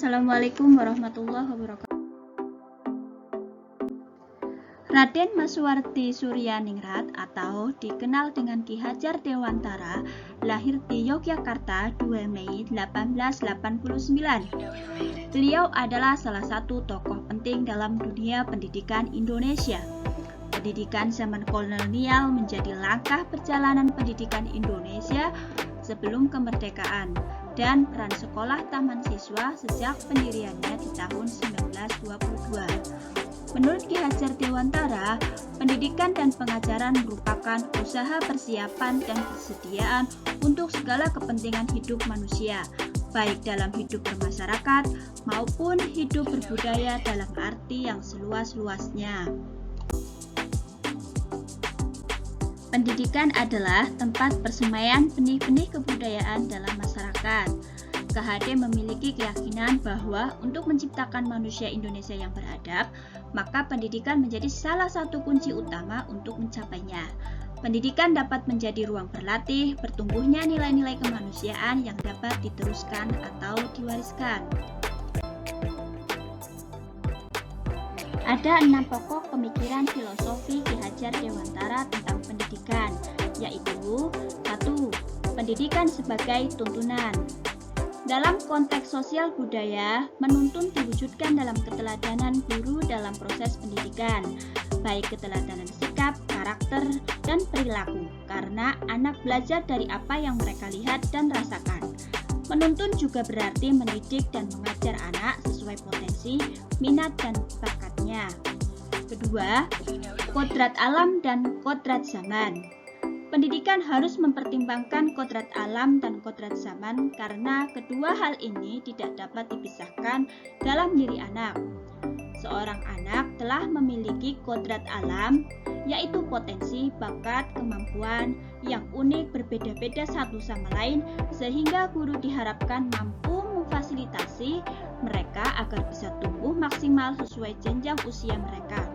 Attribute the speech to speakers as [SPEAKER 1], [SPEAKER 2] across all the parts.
[SPEAKER 1] Assalamualaikum warahmatullahi wabarakatuh. Raden Masuwardi Suryaningrat atau dikenal dengan Ki Hajar Dewantara lahir di Yogyakarta 2 Mei 1889. Beliau adalah salah satu tokoh penting dalam dunia pendidikan Indonesia. Pendidikan zaman kolonial menjadi langkah perjalanan pendidikan Indonesia sebelum kemerdekaan dan peran sekolah taman siswa sejak pendiriannya di tahun 1922. Menurut Ki Hajar Dewantara, pendidikan dan pengajaran merupakan usaha persiapan dan persediaan untuk segala kepentingan hidup manusia, baik dalam hidup bermasyarakat maupun hidup berbudaya dalam arti yang seluas-luasnya. Pendidikan adalah tempat persemaian benih-benih kebudayaan dalam masyarakat. KHD memiliki keyakinan bahwa untuk menciptakan manusia Indonesia yang beradab, maka pendidikan menjadi salah satu kunci utama untuk mencapainya. Pendidikan dapat menjadi ruang berlatih, bertumbuhnya nilai-nilai kemanusiaan yang dapat diteruskan atau diwariskan. Ada 6 pokok pemikiran filosofi Ki Hajar Dewantara tentang pendidikan, yaitu 1. Pendidikan sebagai tuntunan. Dalam konteks sosial budaya, menuntun diwujudkan dalam keteladanan guru dalam proses pendidikan, baik keteladanan sikap, karakter, dan perilaku, karena anak belajar dari apa yang mereka lihat dan rasakan. Menuntun juga berarti mendidik dan mengajar anak sesuai potensi, minat, dan bakatnya. Kedua, kodrat alam dan kodrat zaman. Pendidikan harus mempertimbangkan kodrat alam dan kodrat zaman karena kedua hal ini tidak dapat dipisahkan dalam diri anak. Seorang anak telah memiliki kodrat alam, yaitu potensi, bakat, kemampuan yang unik berbeda-beda satu sama lain, sehingga guru diharapkan mampu memfasilitasi mereka agar bisa tumbuh maksimal sesuai jenjang usia mereka.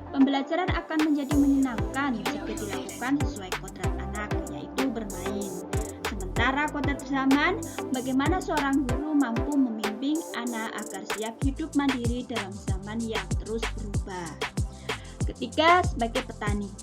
[SPEAKER 1] Pembelajaran akan menjadi menyenangkan jika dilakukan sesuai kodrat anak, yaitu bermain. Sementara kodrat zaman, bagaimana seorang guru mampu membimbing anak agar siap hidup mandiri dalam zaman yang terus berubah. Ketiga, sebagai petani.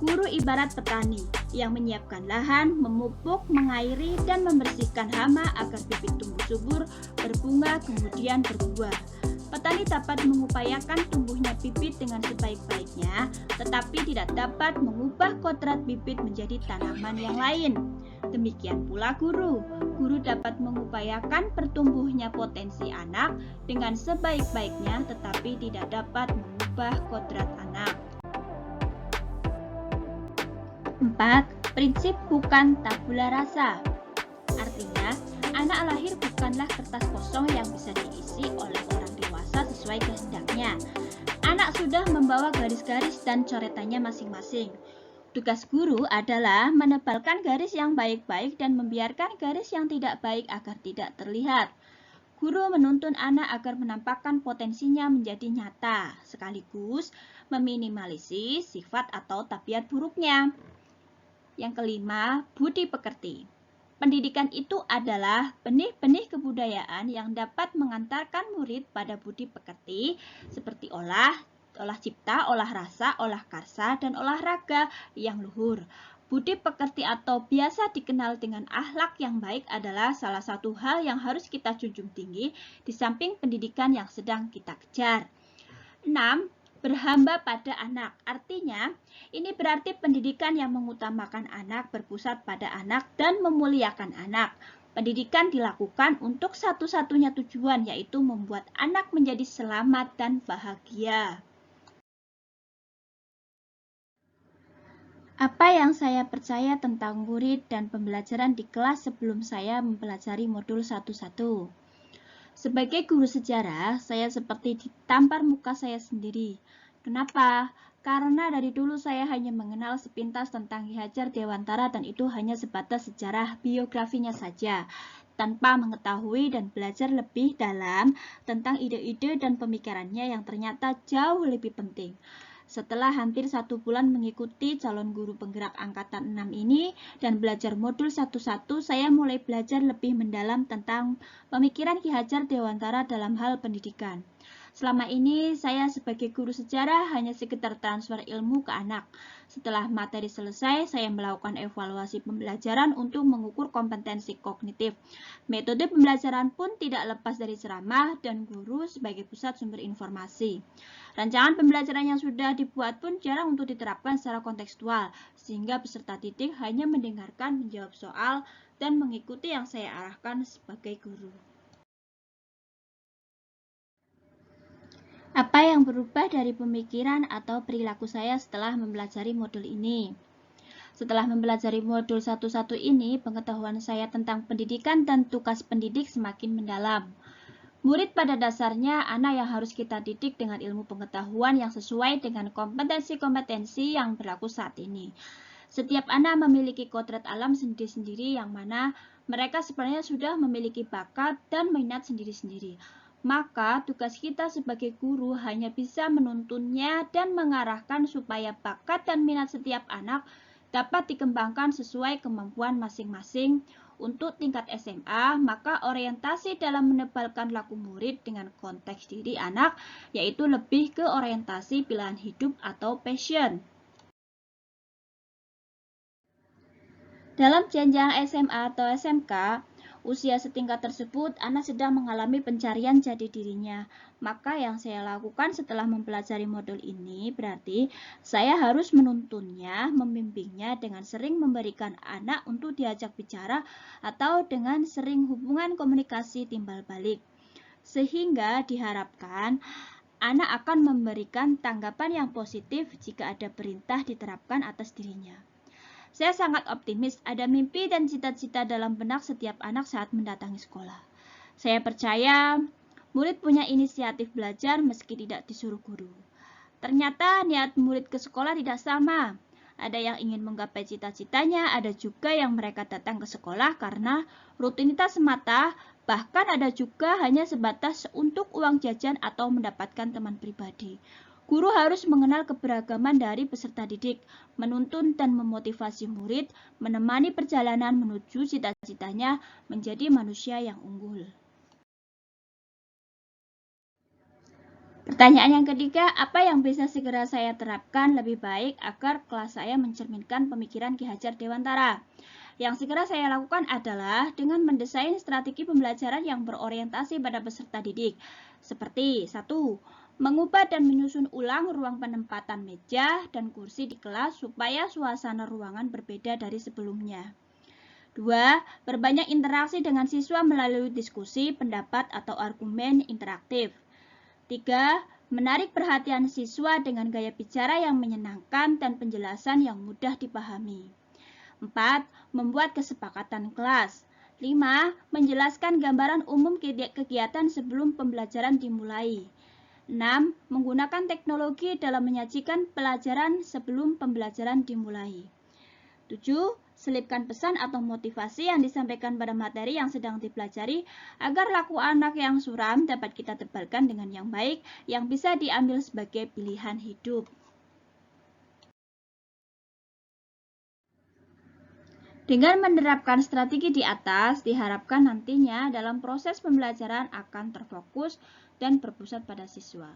[SPEAKER 1] Guru ibarat petani yang menyiapkan lahan, memupuk, mengairi, dan membersihkan hama agar bibit tumbuh subur, berbunga, kemudian berbuah. Petani dapat mengupayakan tumbuhnya bibit dengan sebaik-baiknya, tetapi tidak dapat mengubah kodrat bibit menjadi tanaman yang lain. Demikian pula guru. Guru dapat mengupayakan pertumbuhnya potensi anak dengan sebaik-baiknya, tetapi tidak dapat mengubah kodrat anak. 4. Prinsip bukan tabula rasa. Artinya, anak lahir bukanlah kertas kosong yang bisa diisi oleh orang dewasa sesuai kehendaknya. Anak sudah membawa garis-garis dan coretannya masing-masing. Tugas guru adalah menebalkan garis yang baik-baik dan membiarkan garis yang tidak baik agar tidak terlihat. Guru menuntun anak agar menampakkan potensinya menjadi nyata, sekaligus meminimalisir sifat atau tabiat buruknya. Yang kelima, budi pekerti. Pendidikan itu adalah benih-benih kebudayaan yang dapat mengantarkan murid pada budi pekerti seperti olah cipta, olah rasa, olah karsa, dan olahraga yang luhur. Budi pekerti atau biasa dikenal dengan akhlak yang baik adalah salah satu hal yang harus kita junjung tinggi di samping pendidikan yang sedang kita kejar. 6. Berhamba pada anak. Artinya, ini berarti pendidikan yang mengutamakan anak, berpusat pada anak, dan memuliakan anak. Pendidikan dilakukan untuk satu-satunya tujuan, yaitu membuat anak menjadi selamat dan bahagia. Apa yang saya percaya tentang murid dan pembelajaran di kelas sebelum saya mempelajari modul 1-1? Sebagai guru sejarah, saya seperti ditampar muka saya sendiri. Kenapa? Karena dari dulu saya hanya mengenal sepintas tentang Ki Hajar Dewantara dan itu hanya sebatas sejarah biografinya saja, tanpa mengetahui dan belajar lebih dalam tentang ide-ide dan pemikirannya yang ternyata jauh lebih penting. Setelah hampir 1 bulan mengikuti calon guru penggerak angkatan 6 ini dan belajar modul satu-satu, saya mulai belajar lebih mendalam tentang pemikiran Ki Hajar Dewantara dalam hal pendidikan. Selama ini saya sebagai guru sejarah hanya sekedar transfer ilmu ke anak. Setelah materi selesai, saya melakukan evaluasi pembelajaran untuk mengukur kompetensi kognitif. Metode pembelajaran pun tidak lepas dari ceramah dan guru sebagai pusat sumber informasi. Rancangan pembelajaran yang sudah dibuat pun jarang untuk diterapkan secara kontekstual, sehingga peserta didik hanya mendengarkan, menjawab soal, dan mengikuti yang saya arahkan sebagai guru. Apa yang berubah dari pemikiran atau perilaku saya setelah mempelajari modul ini? Setelah mempelajari modul satu-satu ini, pengetahuan saya tentang pendidikan dan tugas pendidik semakin mendalam. Murid pada dasarnya anak yang harus kita didik dengan ilmu pengetahuan yang sesuai dengan kompetensi-kompetensi yang berlaku saat ini. Setiap anak memiliki kodrat alam sendiri-sendiri yang mana mereka sebenarnya sudah memiliki bakat dan minat sendiri-sendiri. Maka tugas kita sebagai guru hanya bisa menuntunnya dan mengarahkan supaya bakat dan minat setiap anak dapat dikembangkan sesuai kemampuan masing-masing. Untuk tingkat SMA, maka orientasi dalam menebalkan laku murid dengan konteks diri anak yaitu lebih ke orientasi pilihan hidup atau passion. Dalam jenjang SMA atau SMK, usia setingkat tersebut, anak sedang mengalami pencarian jati dirinya. Maka yang saya lakukan setelah mempelajari modul ini berarti saya harus menuntunnya, membimbingnya dengan sering memberikan anak untuk diajak bicara atau dengan sering hubungan komunikasi timbal balik. Sehingga diharapkan anak akan memberikan tanggapan yang positif jika ada perintah diterapkan atas dirinya. Saya sangat optimis ada mimpi dan cita-cita dalam benak setiap anak saat mendatangi sekolah. Saya percaya murid punya inisiatif belajar meski tidak disuruh guru. Ternyata niat murid ke sekolah tidak sama. Ada yang ingin menggapai cita-citanya, ada juga yang mereka datang ke sekolah karena rutinitas semata, bahkan ada juga hanya sebatas untuk uang jajan atau mendapatkan teman pribadi. Guru harus mengenal keberagaman dari peserta didik, menuntun dan memotivasi murid, menemani perjalanan menuju cita-citanya menjadi manusia yang unggul. Pertanyaan yang ketiga, apa yang bisa segera saya terapkan lebih baik agar kelas saya mencerminkan pemikiran Ki Hajar Dewantara? Yang segera saya lakukan adalah dengan mendesain strategi pembelajaran yang berorientasi pada peserta didik. Seperti 1. Mengubah dan menyusun ulang ruang penempatan meja dan kursi di kelas supaya suasana ruangan berbeda dari sebelumnya. 2. Berbanyak interaksi dengan siswa melalui diskusi, pendapat, atau argumen interaktif. 3. Menarik perhatian siswa dengan gaya bicara yang menyenangkan dan penjelasan yang mudah dipahami. 4. Membuat kesepakatan kelas. 5. Menjelaskan gambaran umum kegiatan sebelum pembelajaran dimulai. 6. Menggunakan teknologi dalam menyajikan pelajaran sebelum pembelajaran dimulai. 7. Selipkan pesan atau motivasi yang disampaikan pada materi yang sedang dipelajari agar laku anak yang suram dapat kita tebalkan dengan yang baik yang bisa diambil sebagai pilihan hidup. Dengan menerapkan strategi di atas, diharapkan nantinya dalam proses pembelajaran akan terfokus dan berpusat pada siswa.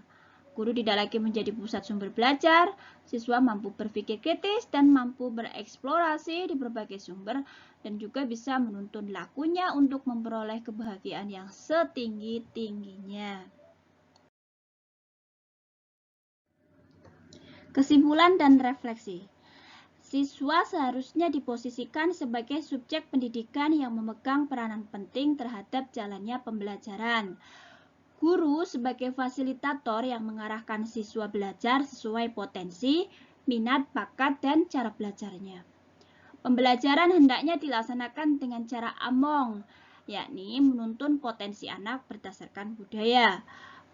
[SPEAKER 1] Guru tidak lagi menjadi pusat sumber belajar, siswa mampu berpikir kritis dan mampu bereksplorasi di berbagai sumber dan juga bisa menuntun lakunya untuk memperoleh kebahagiaan yang setinggi-tingginya. Kesimpulan dan refleksi. Siswa seharusnya diposisikan sebagai subjek pendidikan yang memegang peranan penting terhadap jalannya pembelajaran. Guru sebagai fasilitator yang mengarahkan siswa belajar sesuai potensi, minat, bakat, dan cara belajarnya. Pembelajaran hendaknya dilaksanakan dengan cara among, yakni menuntun potensi anak berdasarkan budaya.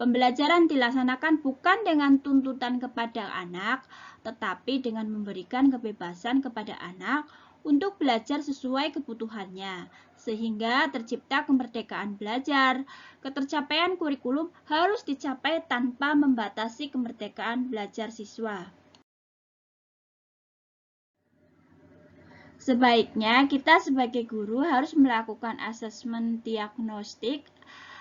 [SPEAKER 1] Pembelajaran dilaksanakan bukan dengan tuntutan kepada anak, tetapi dengan memberikan kebebasan kepada anak untuk belajar sesuai kebutuhannya, sehingga tercipta kemerdekaan belajar. Ketercapaian kurikulum harus dicapai tanpa membatasi kemerdekaan belajar siswa. Sebaiknya kita sebagai guru harus melakukan asesmen diagnostik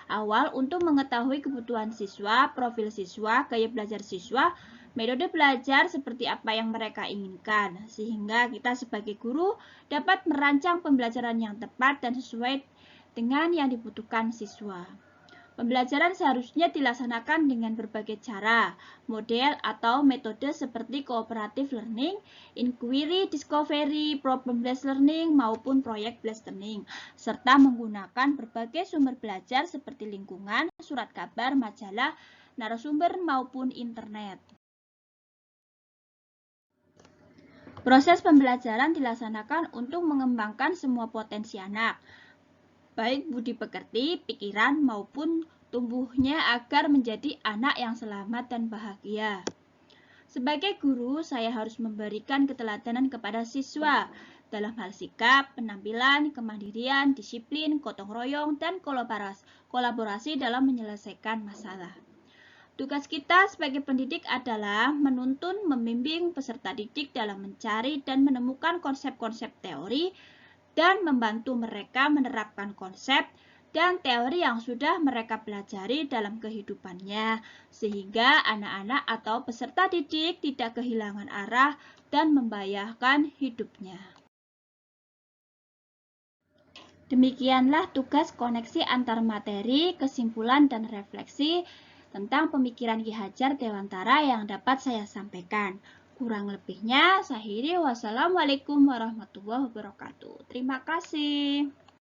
[SPEAKER 1] awal untuk mengetahui kebutuhan siswa, profil siswa, gaya belajar siswa, metode belajar seperti apa yang mereka inginkan, sehingga kita sebagai guru dapat merancang pembelajaran yang tepat dan sesuai dengan yang dibutuhkan siswa. Pembelajaran seharusnya dilaksanakan dengan berbagai cara, model atau metode seperti cooperative learning, inquiry, discovery, problem-based learning, maupun project-based learning, serta menggunakan berbagai sumber belajar seperti lingkungan, surat kabar, majalah, narasumber, maupun internet. Proses pembelajaran dilaksanakan untuk mengembangkan semua potensi anak, baik budi pekerti, pikiran, maupun tumbuhnya agar menjadi anak yang selamat dan bahagia. Sebagai guru, saya harus memberikan keteladanan kepada siswa dalam hal sikap, penampilan, kemandirian, disiplin, gotong royong, dan kolaborasi dalam menyelesaikan masalah. Tugas kita sebagai pendidik adalah menuntun, membimbing peserta didik dalam mencari dan menemukan konsep-konsep teori dan membantu mereka menerapkan konsep dan teori yang sudah mereka pelajari dalam kehidupannya, sehingga anak-anak atau peserta didik tidak kehilangan arah dan membahayakan hidupnya. Demikianlah tugas koneksi antar materi, kesimpulan, dan refleksi tentang pemikiran Ki Hajar Dewantara yang dapat saya sampaikan. Kurang lebihnya, saya akhiri. Wassalamualaikum warahmatullahi wabarakatuh. Terima kasih.